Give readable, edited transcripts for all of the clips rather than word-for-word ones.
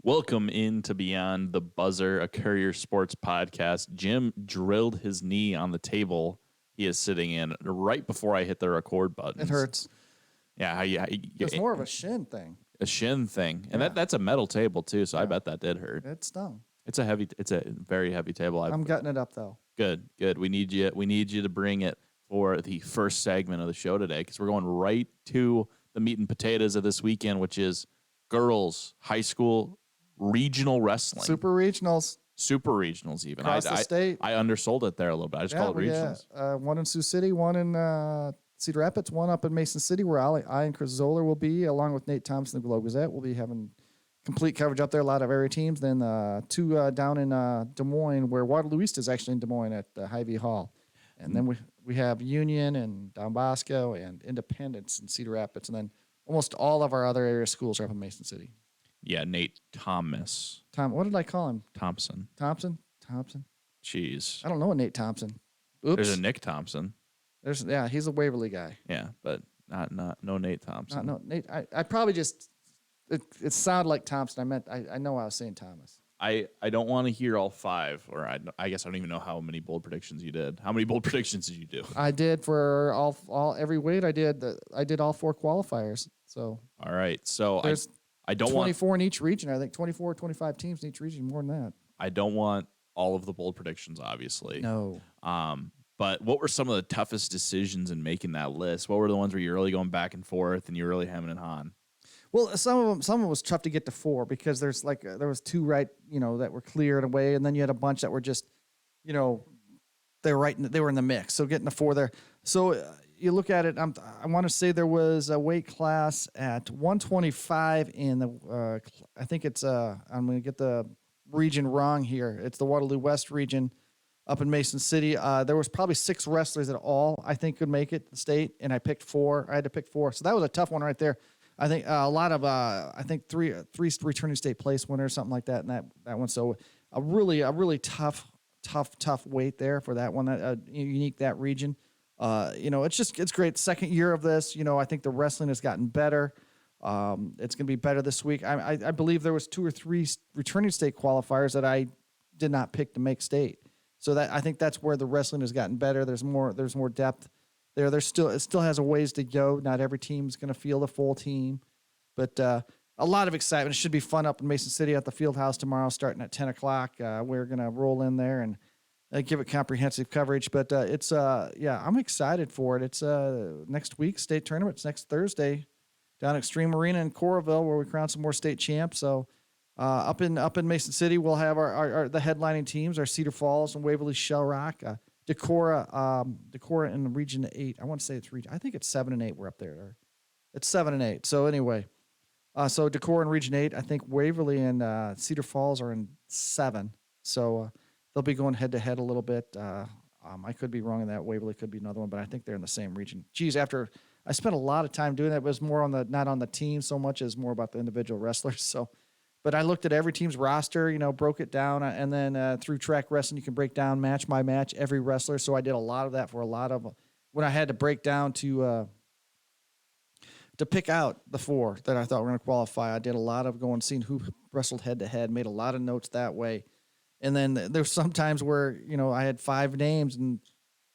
Welcome into Beyond the Buzzer, a Courier Sports podcast. Jim drilled his knee on the table he is sitting in right before I hit the record button. It hurts. Yeah, It's more of a shin thing. A shin thing, and Yeah. that's a metal table too. So I bet that did hurt. It stung. It's a very heavy table. I'm gutting it up though. Good. We need you to bring it for the first segment of the show today because we're going right to the meat and potatoes of this weekend, which is girls high school regional wrestling. Super regionals. Super regionals, even. Across the state. I undersold it there a little bit. I just call it regionals. One in Sioux City, one in Cedar Rapids, one up in Mason City, where I and Chris Zoller will be, along with Nate Thompson, the Globe Gazette. We'll be having complete coverage up there, a lot of area teams. Then two down in Des Moines, where Waterloo East is actually in Des Moines at Hy-Vee Hall. And then we have Union and Don Bosco and Independence in Cedar Rapids. And then almost all of our other area schools are up in Mason City. Yeah, Nate Thomas. What did I call him? Thompson. Jeez. I I don't know a Nate Thompson. Oops. There's a Nick Thompson. He's a Waverly guy. Yeah, but no Nate Thompson. No, Nate. I probably just it sounded like Thompson. I know I was saying Thomas. I don't want to hear all five, or I guess I don't even know how many bold predictions you did. How many bold predictions did you do? I did for all every weight. I did all four qualifiers. So all right. So there's I don't 24 want in each region. I think 24, 25 teams in each region. More than that. I don't want all of the bold predictions, obviously. No. But what were some of the toughest decisions in making that list? What were the ones where you're really going back and forth and you're really hemming and hawing? Well, some of them was tough to get to four because there was two right, that were cleared away, and then you had a bunch that were just, they were they were in the mix. So getting the four there. So you look at it. I want to say there was a weight class at 125 in the. I think it's I'm going to get the region wrong here. It's the Waterloo West region up in Mason City. There was probably 6 wrestlers at all I think could make it to the state, and I picked 4. I had to pick 4, so that was a tough one right there. I think a lot of I think three returning state place winners, something like that, and that one. So a really tough weight there for that one. Unique that region. It's great. Second year of this. I think the wrestling has gotten better. It's going to be better this week. I believe there was 2 or 3 returning state qualifiers that I did not pick to make state. So I think that's where the wrestling has gotten better. There's more depth. It still has a ways to go. Not every team's going to field a full team, but a lot of excitement. It should be fun up in Mason City at the field house tomorrow, starting at 10 o'clock. We're going to roll in there and give it comprehensive coverage. But I'm excited for it. It's next week, state tournament. It's next Thursday down at Extreme Arena in Coralville, where we crown some more state champs. So up in Mason City, we'll have the headlining teams, our Cedar Falls and Waverly Shell Rock. Decorah in Region 8. I want to say it's region. I think it's 7 and 8. We're up there. It's 7 and 8. So anyway, so Decorah in Region 8. I think Waverly and Cedar Falls are in 7. So they'll be going head to head a little bit. I could be wrong in that. Waverly could be another one, but I think they're in the same region. Geez, after I spent a lot of time doing that, it was more not on the team so much as more about the individual wrestlers. So. But I looked at every team's roster, broke it down, and then through track wrestling, you can break down match by match every wrestler. So I did a lot of that for a lot of when I had to break down to pick out the 4 that I thought were going to qualify. I did a lot of seeing who wrestled head to head, made a lot of notes that way. And then there's some times where I had 5 names and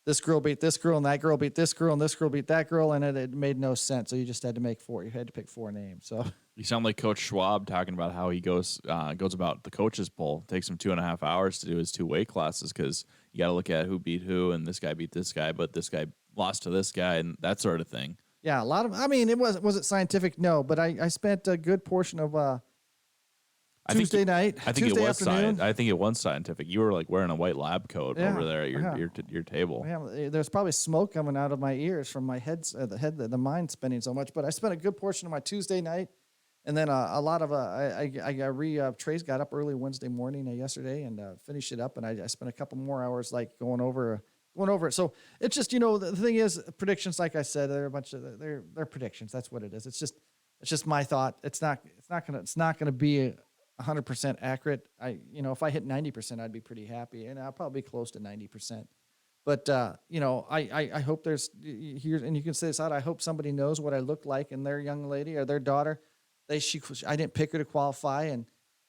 this girl beat this girl and that girl beat this girl and this girl beat that girl, and it made no sense. So you just had to make 4. You had to pick 4 names. So. You sound like Coach Schwab talking about how he goes about the coaches poll. It takes him 2.5 hours to do his 2 weight classes because you got to look at who beat who, and this guy beat this guy, but this guy lost to this guy, and that sort of thing. Yeah, a lot of. I mean, was it scientific? No, but I spent a good portion of Tuesday night. I think Tuesday it was afternoon. I think it was scientific. You were like wearing a white lab coat over there at your table. Yeah, there's probably smoke coming out of my ears from my the mind spinning so much. But I spent a good portion of my Tuesday night. And then a lot of Trey's got up early Wednesday morning yesterday and finished it up, and I spent a couple more hours going over it. So it's just the thing is predictions. Like I said, they're a bunch of they're predictions. That's what it is. It's just my thought. It's not gonna be 100% accurate. If I hit 90%, I'd be pretty happy, and I'll probably be close to 90%. But I hope there's here, and you can say this out. I hope somebody knows what I look like and their young lady or their daughter. I didn't pick her to qualify, and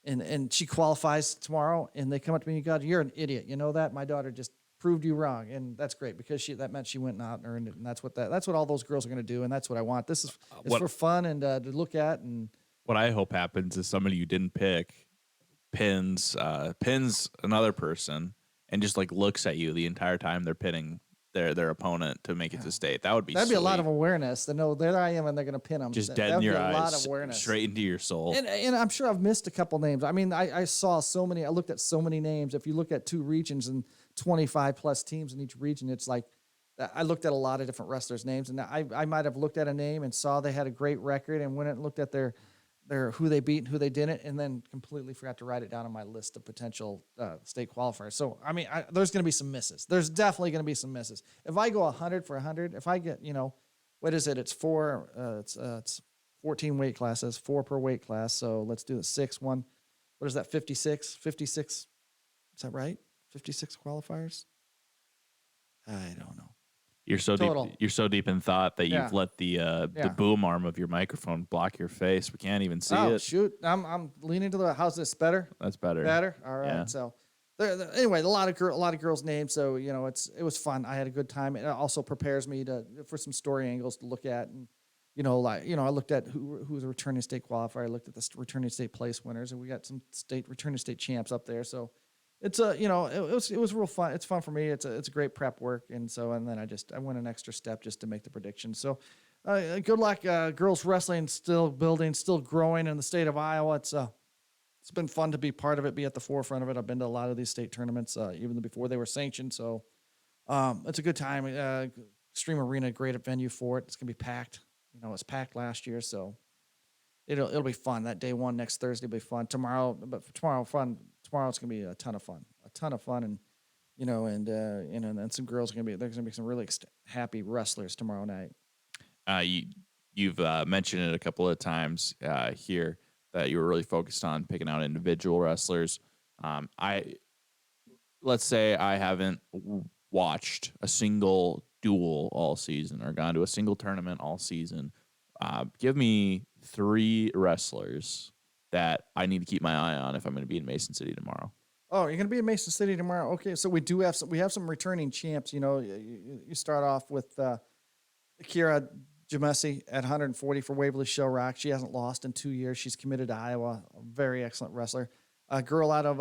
and she qualifies tomorrow, and they come up to me and God, you're an idiot. You know that? My daughter just proved you wrong. And that's great because that meant she went out and earned it. And that's what all those girls are going to do. And that's what I want. This is it's what for fun and to look at. And what I hope happens is somebody you didn't pick pins another person and just like looks at you the entire time they're pinning their opponent to make it to state. That would be that'd be a lot sweet. of awareness to know there I am and they're going to pin them. Just That dead in would your be a lot eyes, of awareness. straight into your soul. And I'm sure I've missed a couple names. I mean, I saw so many. I looked at so many names. If you look at 2 regions and 25 plus teams in each region, it's like I looked at a lot of different wrestlers' names, and I might have looked at a name and saw they had a great record and went and looked at their who they beat and who they didn't, and then completely forgot to write it down on my list of potential state qualifiers. So I mean, there's going to be some misses. There's definitely going to be some misses. If I go 100 for 100, if I get what is it? It's it's 14 weight classes, 4 per weight class. So let's do the 6 1. What is that? 56. 56. Is that right? 56 qualifiers. I don't know. You're so Total. deep. You're so deep in thought that Yeah. you've let the boom arm of your microphone block your face. We can't even see Oh it. shoot! I'm leaning to the. How's this better? That's better. Better. All right. Yeah. So anyway, a lot of girls' names. So it was fun. I had a good time. It also prepares me for some story angles to look at, and I looked at who's a returning state qualifier. I looked at the returning state place winners, and we got some returning state champs up there. So it's it was real fun. It's fun for me. It's a great prep work, and then I went an extra step just to make the prediction. So good luck, girls wrestling still building, still growing in the state of Iowa. It's been fun to be part of it, be at the forefront of it. I've been to a lot of these state tournaments even before they were sanctioned. So it's a good time. Extreme Arena, great venue for it. It's gonna be packed. It was packed last year, so it'll be fun. That day one next Thursday will be fun. Tomorrow it's gonna be a ton of fun, and and some girls there's gonna be some really happy wrestlers tomorrow night. You've mentioned it a couple of times here that you were really focused on picking out individual wrestlers. Let's say I haven't watched a single duel all season or gone to a single tournament all season. Give me 3 wrestlers that I need to keep my eye on if I'm going to be in Mason City tomorrow. Oh, you're going to be in Mason City tomorrow? Okay, so we have some returning champs. You start off with Kira Jamesi at 140 for Waverly Show Rock. She hasn't lost in 2 years. She's committed to Iowa. A very excellent wrestler. A girl out of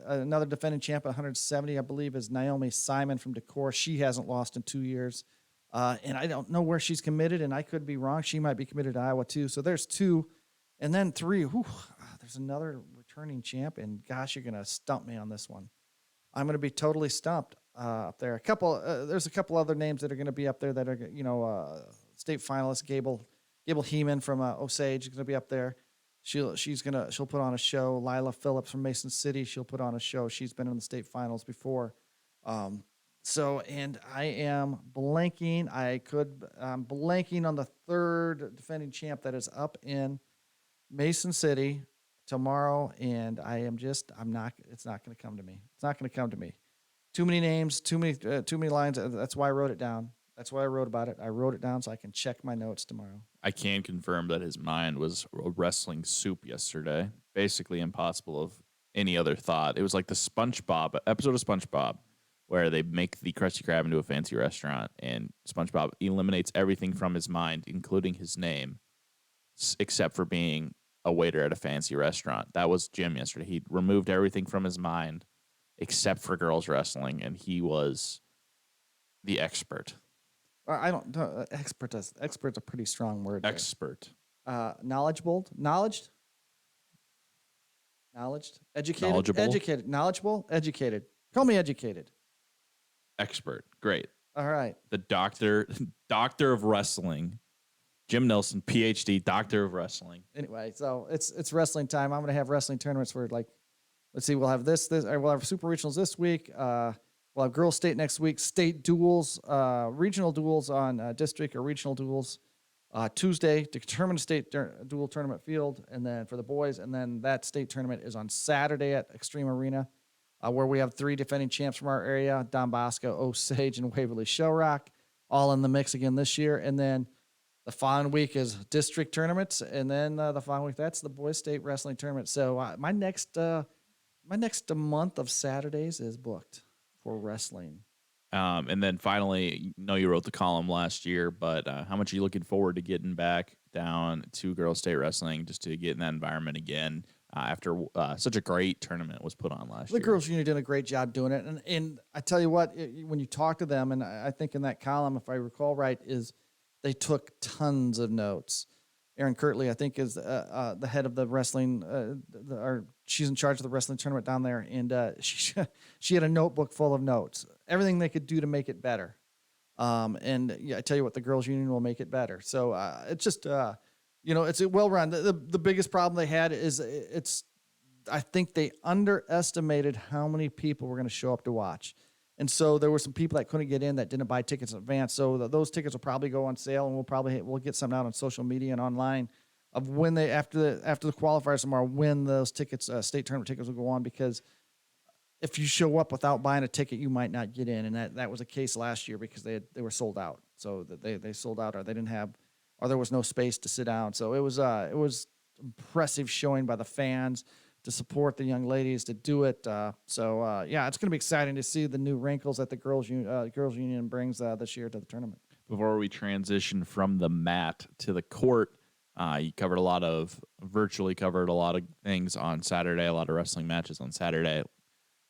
another defending champ at 170, I believe, is Naomi Simon from Decorah. She hasn't lost in 2 years. And I don't know where she's committed, and I could be wrong. She might be committed to Iowa, too. So there's 2. And then 3, there's another returning champ, and gosh, you're going to stump me on this one. I'm going to be totally stumped up there. There's a couple other names that are going to be up there that are, state finalist. Gable Heeman from Osage is going to be up there. She'll put on a show. Lila Phillips from Mason City, she'll put on a show. She's been in the state finals before. And I am blanking. I'm blanking on the 3rd defending champ that is up in Mason City tomorrow, and it's not going to come to me. It's not going to come to me. Too many names, too many lines. That's why I wrote it down. That's why I wrote about it. I wrote it down so I can check my notes tomorrow. I can confirm that his mind was a wrestling soup yesterday. Basically impossible of any other thought. It was like the SpongeBob episode of SpongeBob where they make the Krusty Krab into a fancy restaurant, and SpongeBob eliminates everything from his mind, including his name, except for being a waiter at a fancy restaurant. That was Jim yesterday. He removed everything from his mind except for girls wrestling, and he was the expert. I don't know. Expert's a pretty strong word. Expert. Knowledgeable, knowledged, educated, Knowledgeable. educated, knowledgeable, educated. Call me educated. Expert. Great. All right. The doctor of wrestling, Jim Nelson, PhD, doctor of wrestling. Anyway, so it's wrestling time. I'm going to have wrestling tournaments for let's see, we'll have we'll have super regionals this week. We'll have girls state next week, state duels, regional duels on district or regional duels Tuesday to determine a state dual tournament field, and then for the boys, and then that state tournament is on Saturday at Extreme Arena, where we have 3 defending champs from our area: Don Bosco, Osage, and Waverly Show Rock, all in the mix again this year. And then The following week is district tournaments, and then the following week that's the boys state wrestling tournament. So my next month of Saturdays is booked for wrestling. And then finally, you wrote the column last year, but how much are you looking forward to getting back down to girls state wrestling just to get in that environment again after such a great tournament was put on last year? The girls' union did a great job doing it, and I tell you what, when you talk to them, and I think in that column, if I recall right, is they took tons of notes. Erin Kirtley, I think, is the head of the wrestling, she's in charge of the wrestling tournament down there, and she had a notebook full of notes, everything they could do to make it better. And yeah, I tell you what, the girls' union will make it better. So it's just, it's a well run. The biggest problem they had is I think they underestimated how many people were going to show up to watch. And so there were some people that couldn't get in that didn't buy tickets in advance. So those tickets will probably go on sale, and we'll get something out on social media and online of when they after the qualifiers tomorrow, when those tickets, state tournament tickets, will go on. Because if you show up without buying a ticket, you might not get in, and that was a case last year because they were sold out. So that they sold out, or they didn't have, or there was no space to sit down. So it was impressive showing by the fans to support the young ladies to do it. Yeah, it's going to be exciting to see the new wrinkles that the girls union brings this year to the tournament. Before we transition from the mat to the court, you virtually covered a lot of things on Saturday, a lot of wrestling matches on Saturday.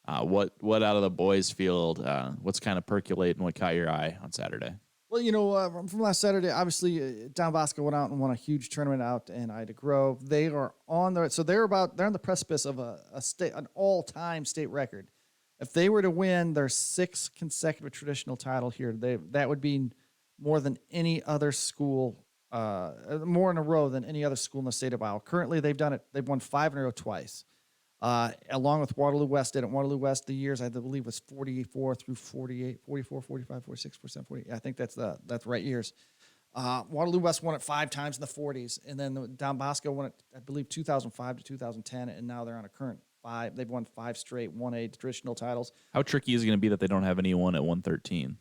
What out of the boys field, what's kind of percolating, what caught your eye on Saturday? Well, from last Saturday, obviously, Don Bosco went out and won a huge tournament out in Ida Grove. They are they're on the precipice of an all-time state record. If they were to win their 6th consecutive traditional title here, that would be more than any other school, more in a row than any other school in the state of Iowa. Currently, they've done it. They've won 5 in a row twice. Along with Waterloo-West did it. Waterloo-West, the years, I believe, was 44 through 48, 44, 45, 46%, 40. I think that's the right years. Waterloo-West won it 5 times in the 40s, and then Don Bosco won it, I believe, 2005 to 2010, and now they're on a current 5. They've won 5 straight 1A traditional titles. How tricky is it going to be that they don't have anyone at 113?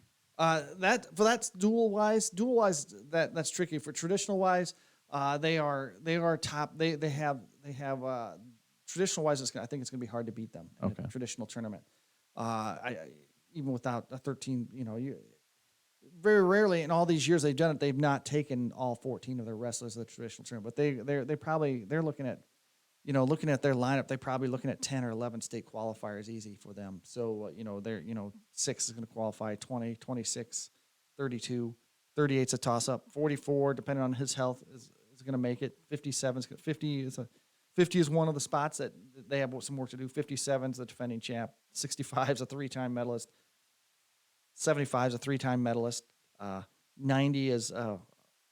That's dual-wise. Dual-wise, that's tricky. For traditional-wise, they are top. They have traditional wise, I think it's going to be hard to beat them in a traditional tournament. Even without a 13, very rarely in all these years they've done it, they've not taken all 14 of their wrestlers to the traditional tournament. But they're looking at, looking at their lineup, they're probably looking at 10 or 11 state qualifiers easy for them. So, they're, 6 is going to qualify, 20, 26, 32, 38's a toss up, 44, depending on his health, is going to make it. 50 is one of the spots that they have some work to do. 57 is the defending champ. 65 is a 3-time medalist. 75 is a 3-time medalist. 90 is a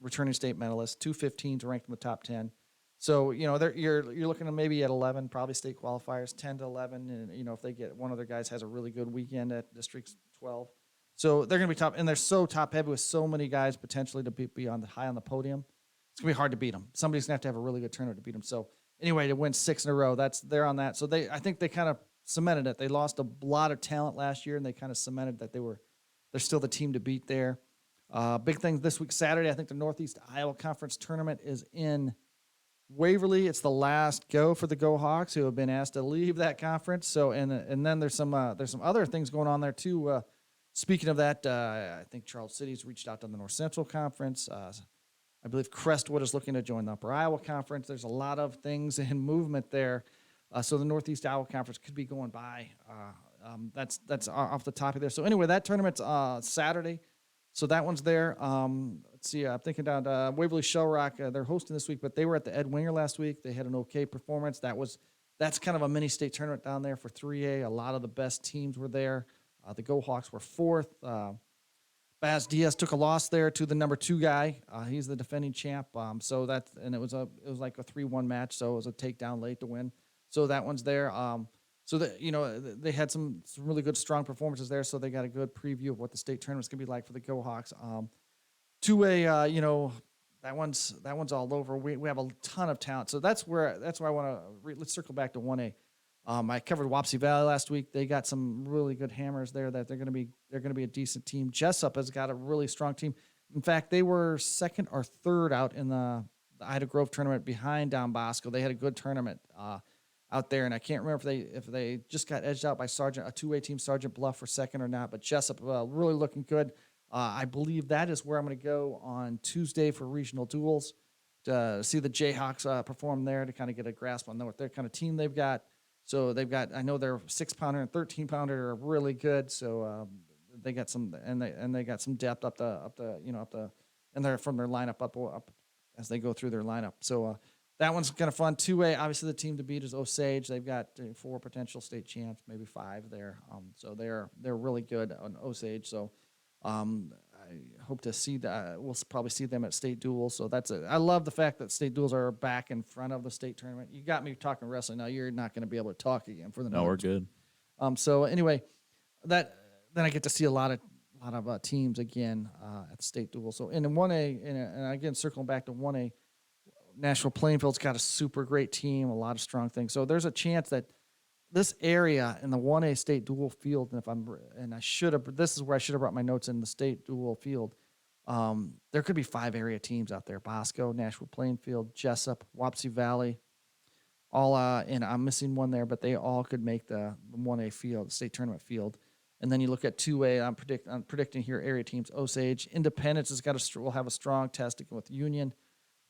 returning state medalist. 215 is ranked in the top 10. So, you're looking at maybe at 11, probably state qualifiers, 10 to 11. And, if they get one of their guys has a really good weekend at District 12. So they're going to be top. And they're so top heavy with so many guys potentially to be high on the podium. It's going to be hard to beat them. Somebody's going to have a really good tournament to beat them. So, anyway, to win 6 in a row, they're on that. So I think they kind of cemented it. They lost a lot of talent last year, and they kind of cemented that they're still the team to beat there. Big thing this week, Saturday, I think the Northeast Iowa Conference tournament is in Waverly. It's the last go for the Go Hawks, who have been asked to leave that conference. So and then there's some other things going on there too. Speaking of that, I think Charles City's reached out to the North Central Conference. I believe Crestwood is looking to join the Upper Iowa Conference. There's a lot of things in movement there. So the Northeast Iowa Conference could be going by. That's off the top of there. So anyway, that tournament's Saturday. So that one's there. Let's see. I'm thinking down Waverly Shell Rock. They're hosting this week, but they were at the Ed Winger last week. They had an okay performance. That's kind of a mini state tournament down there for 3A. A lot of the best teams were there. The Go Hawks were 4th. Baz Diaz took a loss there to the number 2 guy. He's the defending champ. It was like a 3-1 match. So it was a takedown late to win. So that one's there. They had some really good, strong performances there. So they got a good preview of what the state tournament's gonna be like for the Go Hawks. 2A, that one's all over. We have a ton of talent. So that's where I want to. Let's circle back to 1A. I covered Wapsie Valley last week. They got some really good hammers there that they're going to be a decent team. Jessup has got a really strong team. In fact, they were second or third out in the Ida Grove tournament behind Don Bosco. They had a good tournament out there, and I can't remember if they just got edged out by Sergeant, a two-way team, Sergeant Bluff for second or not. But Jessup really looking good. I believe that is where I'm going to go on Tuesday for regional duels to see the Jayhawks perform there, to kind of get a grasp on what their kind of team they've got. So they've got, I know their 6-pounder and 13-pounder are really good. So they got some, and they got some depth up the, and they're from their lineup up as they go through their lineup. So that one's kind of fun. 2A, obviously the team to beat is Osage. They've got 4 potential state champs, maybe 5 there. So they're really good on Osage. So I hope to see that. We'll probably see them at state duels. So I love the fact that state duels are back in front of the state tournament. You got me talking wrestling. Now you're not going to be able to talk again for the No, we're good. So anyway, then I get to see a lot of teams again at the state duel. So in 1A, and again circling back to 1A, Nashville Plainfield's got a super great team, a lot of strong things. So there's a chance that this area in the 1A state dual field, this is where I should have brought my notes in the state dual field. There could be 5 area teams out there: Bosco, Nashville Plainfield, Jessup, Wapsie Valley, all. And I'm missing one there, but they all could make the 1A field, the state tournament field. And then you look at 2A. I'm predicting here area teams: Osage, Independence will have a strong test with Union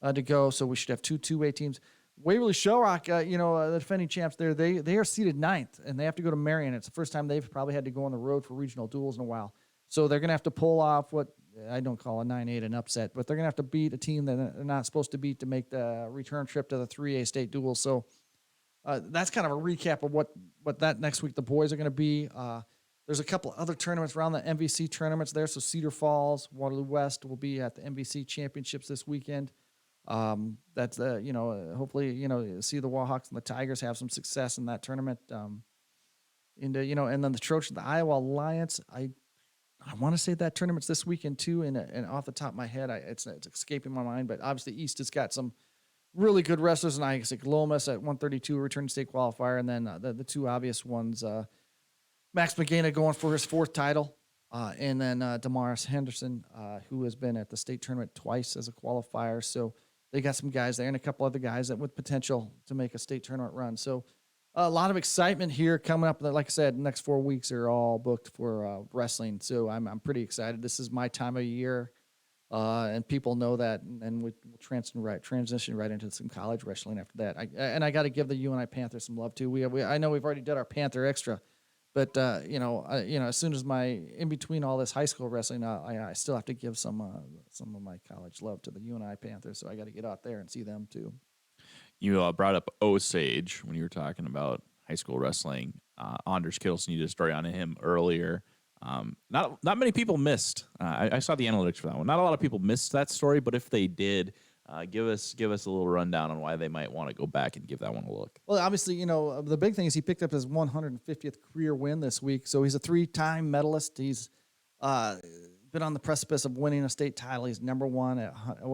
to go. So we should have 2A teams. Waverly Shellrock, the defending champs there, they are seeded 9th, and they have to go to Marion. It's the first time they've probably had to go on the road for regional duels in a while. So they're going to have to pull off what I don't call a 9-8 an upset, but they're going to have to beat a team that they're not supposed to beat to make the return trip to the 3A state duel. So that's kind of a recap of what that next week the boys are going to be. There's a couple other tournaments around the MVC tournaments there. So Cedar Falls, Waterloo West will be at the MVC championships this weekend. That's hopefully see the Warhawks and the Tigers have some success in that tournament. And then the Trojan, the Iowa Alliance. I want to say that tournament's this weekend too. And off the top of my head, it's escaping my mind. But obviously East has got some really good wrestlers, and Isaac Lomas at 132 return state qualifier, and then the 2 obvious ones, Max McGaina going for his 4th title. And then Damaris Henderson, who has been at the state tournament twice as a qualifier. So they got some guys there and a couple other guys that with potential to make a state tournament run. So a lot of excitement here coming up. Like I said, the next 4 weeks are all booked for wrestling. So I'm pretty excited. This is my time of year, and people know that. And we'll transition right into some college wrestling after that. I got to give the UNI Panthers some love too. I know we've already did our Panther Extra. But as soon as in between all this high school wrestling, I still have to give some of my college love to the UNI Panthers. So I got to get out there and see them too. You brought up Osage when you were talking about high school wrestling. Anders Kittleson, you did a story on him earlier. Not many people missed. I saw the analytics for that one. Not a lot of people missed that story, but if they did, give us a little rundown on why they might want to go back and give that one a look. Well, obviously, the big thing is he picked up his 150th career win this week. So he's a 3-time medalist. He's been on the precipice of winning a state title. He's number one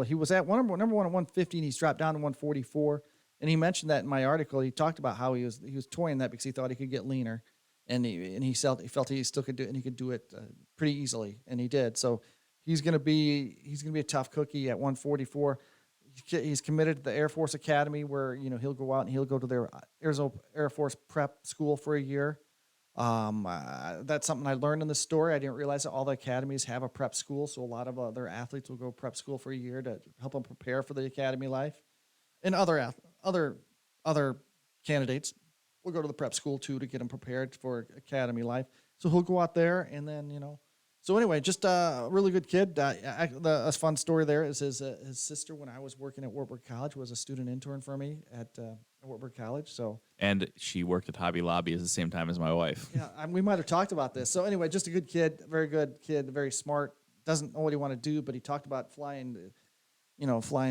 he was at number one at 150, and he's dropped down to 144. And he mentioned that in my article. He talked about how he was toying that because he thought he could get leaner, and he felt he still could do it, and he could do it pretty easily, and he did. So he's gonna be a tough cookie at 144. He's committed to the Air Force Academy, where he'll go out and he'll go to their Arizona Air Force prep school for a year. That's something I learned in this story. I didn't realize that all the academies have a prep school, so a lot of their athletes will go prep school for a year to help them prepare for the academy life. And other candidates will go to the prep school too to get them prepared for academy life. So he'll go out there, and then So anyway, just a really good kid. A fun story there is his sister, when I was working at Wartburg College, was a student intern for me at Wartburg College. And she worked at Hobby Lobby at the same time as my wife. Yeah, we might have talked about this. So anyway, just a good kid, very good kid, very smart. Doesn't know what he want to do, but he talked about flying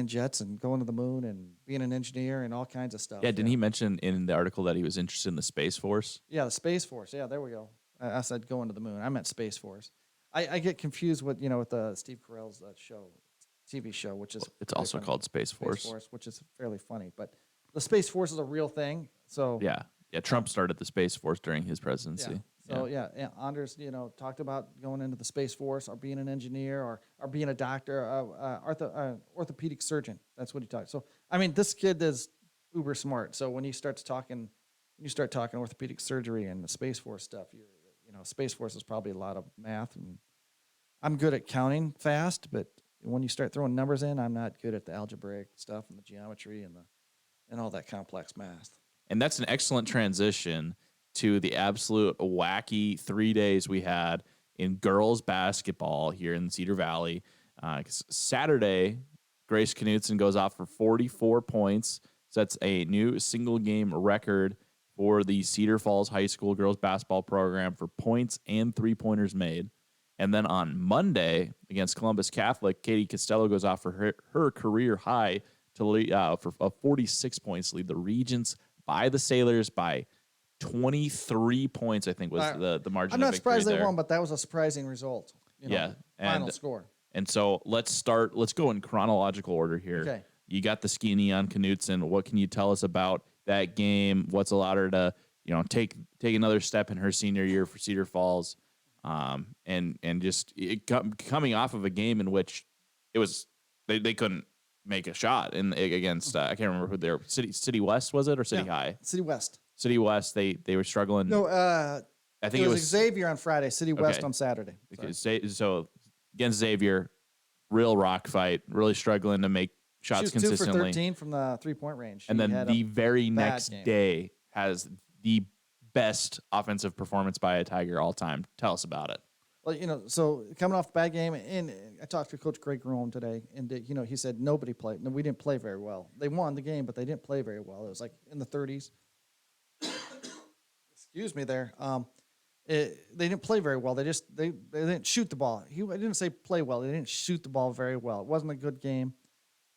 jets and going to the moon and being an engineer and all kinds of stuff. Yeah, didn't he mention in the article that he was interested in the Space Force? Yeah, the Space Force. Yeah, there we go. I said going to the moon. I meant Space Force. I get confused with the Steve Carell's show, TV show, which is it's also called Space Force, which is fairly funny. But the Space Force is a real thing. So yeah. Trump started the Space Force during his presidency. Yeah. So Anders, talked about going into the Space Force or being an engineer or being a doctor, orthopedic surgeon. That's what he talked. So I mean, this kid is uber smart. So when you start talking orthopedic surgery and the Space Force stuff, Space Force is probably a lot of math, and I'm good at counting fast, but when you start throwing numbers in, I'm not good at the algebraic stuff and the geometry and all that complex math. And that's an excellent transition to the absolute wacky 3 days we had in girls basketball here in Cedar Valley. Saturday, Grace Knutson goes off for 44 points, sets a new single game record for the Cedar Falls High School girls basketball program for points and 3-pointers made. And then on Monday against Columbus Catholic, Katie Costello goes off for her career high to lead, for a 46 points lead the Regents by the Sailors by 23 points, I think was the margin. I'm not of surprised there. they won, but that was a surprising result. Final score. And so let's go in chronological order here. Okay. You got the skinny on Knutson. What can you tell us about that game? What's allowed her to, take another step in her senior year for Cedar Falls? And just coming off of a game in which it was they couldn't make a shot against I can't remember who they were. City West, was it, or City High? City West. City West. They were struggling. No, I think it was Xavier on Friday. City West on Saturday. So against Xavier, real rock fight. Really struggling to make shots consistently. 2 for 13 from the 3-point range. And then the very next day has the best offensive performance by a Tiger all time. Tell us about it. Well, so coming off a bad game, and I talked to Coach Greg Rome today, and he said nobody played. No, we didn't play very well. They won the game, but they didn't play very well. It was like in the 30s. Excuse me, there. They didn't play very well. They didn't shoot the ball. I didn't say play well. They didn't shoot the ball very well. It wasn't a good game.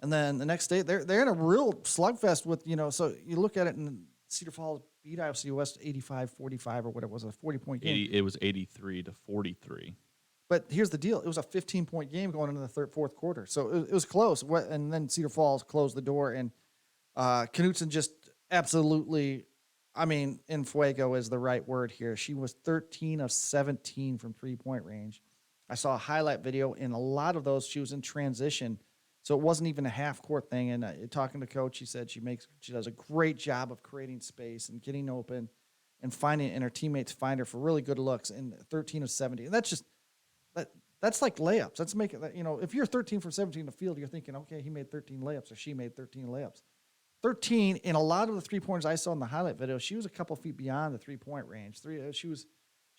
And then the next day, they're in a real slugfest with So you look at it, and Cedar Falls beat Iowa City West 85-45 or whatever it was, a 40-point game. It was 83-43. But here's the deal. It was a 15-point game going into the fourth quarter. So it was close. And then Cedar Falls closed the door, and Knutson just absolutely, in fuego is the right word here. She was 13 of 17 from 3-point range. I saw a highlight video. In a lot of those, she was in transition. So it wasn't even a half-court thing. And talking to Coach, he said she does a great job of creating space and getting open and her teammates find her for really good looks. And 13 of 70. And that's just that's like layups. That's making that. If you're 13 from 17 in the field, you're thinking, okay, he made 13 layups or she made 13 layups. 13 in a lot of the 3-pointers I saw in the highlight video, she was a couple feet beyond the 3-point range. She was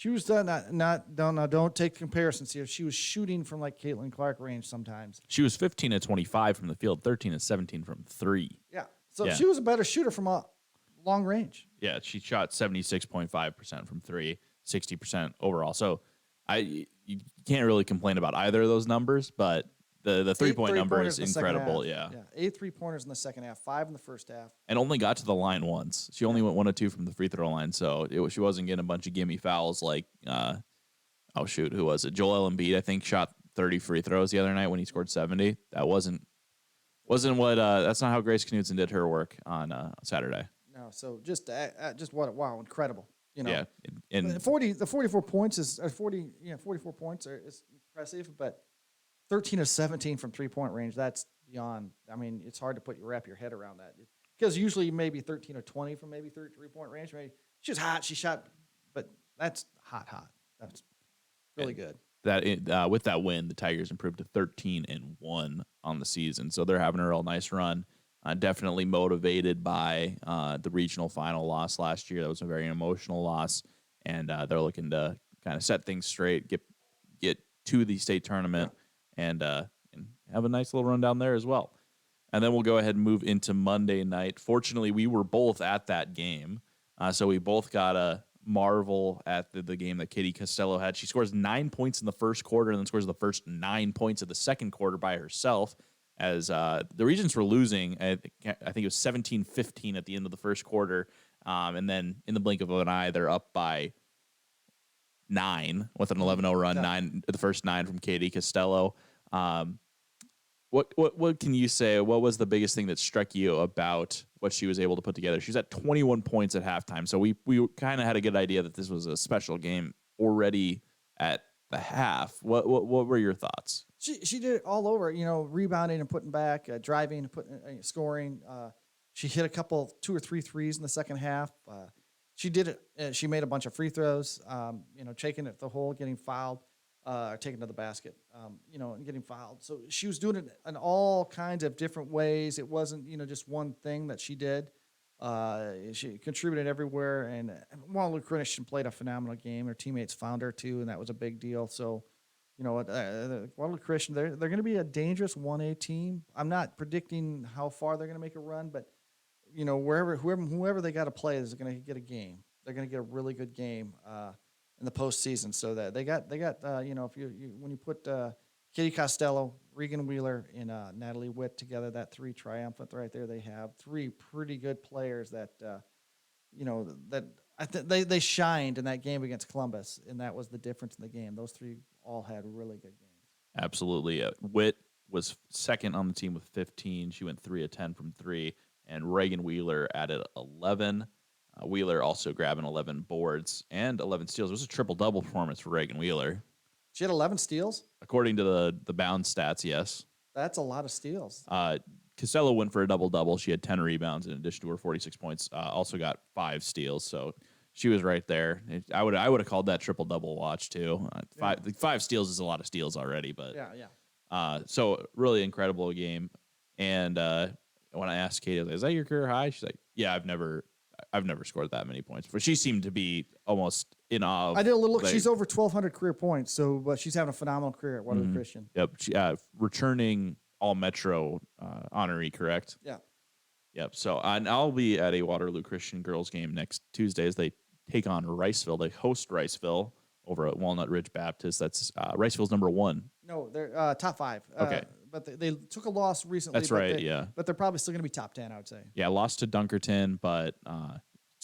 don't take comparisons here. She was shooting from like Caitlin Clark range sometimes. She was 15 of 25 from the field, 13 of 17 from 3. Yeah. So she was a better shooter from a long range. Yeah, she shot 76.5% from 3, 60% overall. So you can't really complain about either of those numbers, but the 3-point number is incredible. Yeah. 8 3-pointers in the second half, 5 in the first half. And only got to the line once. She only went 1 of 2 from the free throw line, so she wasn't getting a bunch of gimme fouls like, who was it? Joel Embiid, I think, shot 30 free throws the other night when he scored 70. That wasn't what. That's not how Grace Knutson did her work on Saturday. No, so just wow, incredible. Yeah, and the 44 points is 44 points is impressive, but 13 of 17 from 3-point range, that's beyond. It's hard to wrap your head around that, because usually maybe 13 or 20 from maybe 3-point range. Maybe she was hot, she shot, but that's hot. That's really good. That with that win, the Tigers improved to 13-1 on the season, so they're having a real nice run. Definitely motivated by the regional final loss last year. That was a very emotional loss, and they're looking to kind of set things straight, get to the state tournament, and have a nice little run down there as well. And then we'll go ahead and move into Monday night. Fortunately, we were both at that game, so we both got a marvel at the game that Katie Costello had. She scores 9 points in the first quarter and then scores the first 9 points of the second quarter by herself. As the Regents were losing, I think it was 17-15 at the end of the first quarter, and then in the blink of an eye, they're up by 9 with an 11-0 run. The first 9 from Katie Costello. What can you say? What was the biggest thing that struck you about what she was able to put together? She's at 21 points at halftime, so we kind of had a good idea that this was a special game already at the half. What were your thoughts? She did it all over, rebounding and putting back, driving and putting scoring. She hit a couple, 2 or 3 threes in the second half. She did it. She made a bunch of free throws. Taking it to the hole, getting fouled, taking to the basket. And getting fouled. So she was doing it in all kinds of different ways. It wasn't just one thing that she did. She contributed everywhere, and Waterloo Christian played a phenomenal game. Her teammates found her too, and that was a big deal. So. Waterloo Christian, they're going to be a dangerous 1A team. I'm not predicting how far they're going to make a run, but whoever they got to play is going to get a game. They're going to get a really good game in the postseason. So that they got if when you put Katie Costello, Regan Wheeler, and Natalie Witt together, that 3 triumphant right there, they have 3 pretty good players that that I think they shined in that game against Columbus, and that was the difference in the game. Those 3 all had really good games. Absolutely. Witt was second on the team with 15. She went 3 of 10 from 3, and Reagan Wheeler added 11. Wheeler also grabbing 11 boards and 11 steals. It was a triple-double performance for Reagan Wheeler. She had 11 steals? According to the bounce stats, yes. That's a lot of steals. Costello went for a double-double. She had 10 rebounds in addition to her 46 points. Also got 5 steals, so she was right there. I would have called that triple-double watch, too. Five steals is a lot of steals already, but so really incredible game. And when I asked Katie, I was like, is that your career high? She's like, yeah, I've never scored that many points. But she seemed to be almost in awe. I did a little look. She's over 1,200 career points, but she's having a phenomenal career at Waterloo Christian. Yep. She, returning All-Metro honoree, correct? Yeah. Yep. So I'll be at a Waterloo Christian girls game next Tuesday as they take on Riceville. They host Riceville over at Walnut Ridge Baptist. That's Riceville's number 1. No, they're top 5. Okay. But they took a loss recently. That's right, yeah. But they're probably still going to be top 10, I would say. Yeah, lost to Dunkerton, but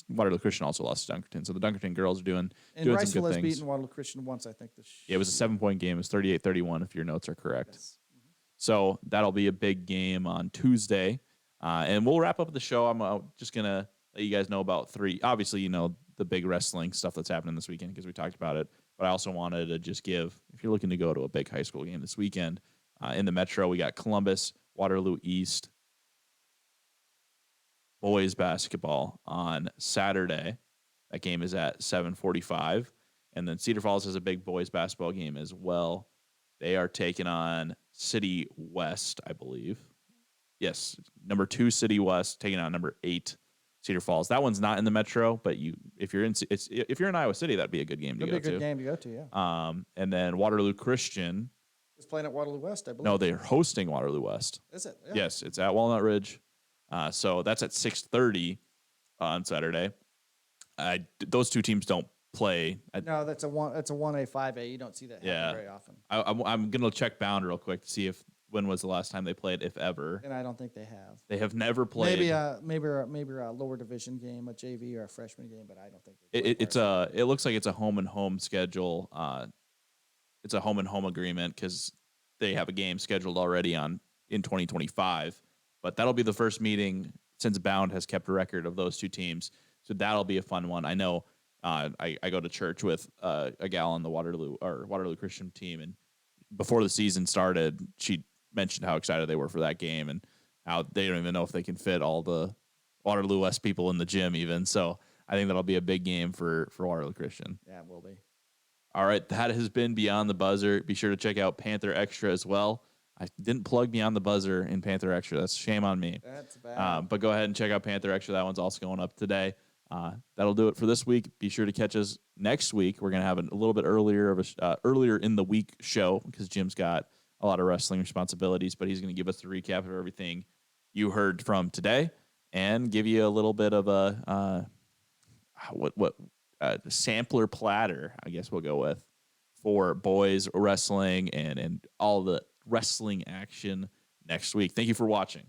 Waterloo Christian also lost to Dunkerton. So the Dunkerton girls are doing some good things. And Riceville has beaten Waterloo Christian once, I think. Yeah, it was a 7-point game. It was 38-31, if your notes are correct. Yes. Mm-hmm. So that'll be a big game on Tuesday. And we'll wrap up the show. I'm just going to let you guys know about 3. Obviously, the big wrestling stuff that's happening this weekend because we talked about it. But I also wanted to just give, if you're looking to go to a big high school game this weekend, in the Metro, we got Columbus, Waterloo East, boys basketball on Saturday. That game is at 7:45. And then Cedar Falls has a big boys basketball game as well. They are taking on City West, I believe. Yes, number 2 City West taking on number 8 Cedar Falls. That one's not in the Metro, but if you're in Iowa City, that'd be a good game to go to. It'd be a good game to go to, yeah. And then Waterloo Christian is playing at Waterloo West, I believe. No, they're hosting Waterloo West. Is it? Yeah. Yes, it's at Walnut Ridge. So that's at 6:30 on Saturday. Those 2 teams don't play. No, that's a 1A 5A. You don't see that happen very often. I'm gonna check Bound real quick to see when was the last time they played, if ever. And I don't think they have. They have never played. Maybe a lower division game, a JV or a freshman game, but I don't think it looks like it's a home and home schedule. It's a home and home agreement because they have a game scheduled already in 2025. But that'll be the first meeting since Bound has kept a record of those 2 teams. So that'll be a fun one. I know I go to church with a gal on the Waterloo Christian team, and before the season started, she mentioned how excited they were for that game and how they don't even know if they can fit all the Waterloo West people in the gym even. So I think that'll be a big game for Waterloo Christian. Yeah, it will be. All right, that has been Beyond the Buzzer. Be sure to check out Panther Extra as well. I didn't plug Beyond the Buzzer in Panther Extra. That's shame on me. That's bad. But go ahead and check out Panther Extra. That one's also going up today. That'll do it for this week. Be sure to catch us next week. We're going to have a little bit earlier in the week show because Jim's got a lot of wrestling responsibilities, but he's going to give us a recap of everything you heard from today and give you a little bit of a sampler platter, I guess we'll go with, for boys wrestling and all the wrestling action next week. Thank you for watching.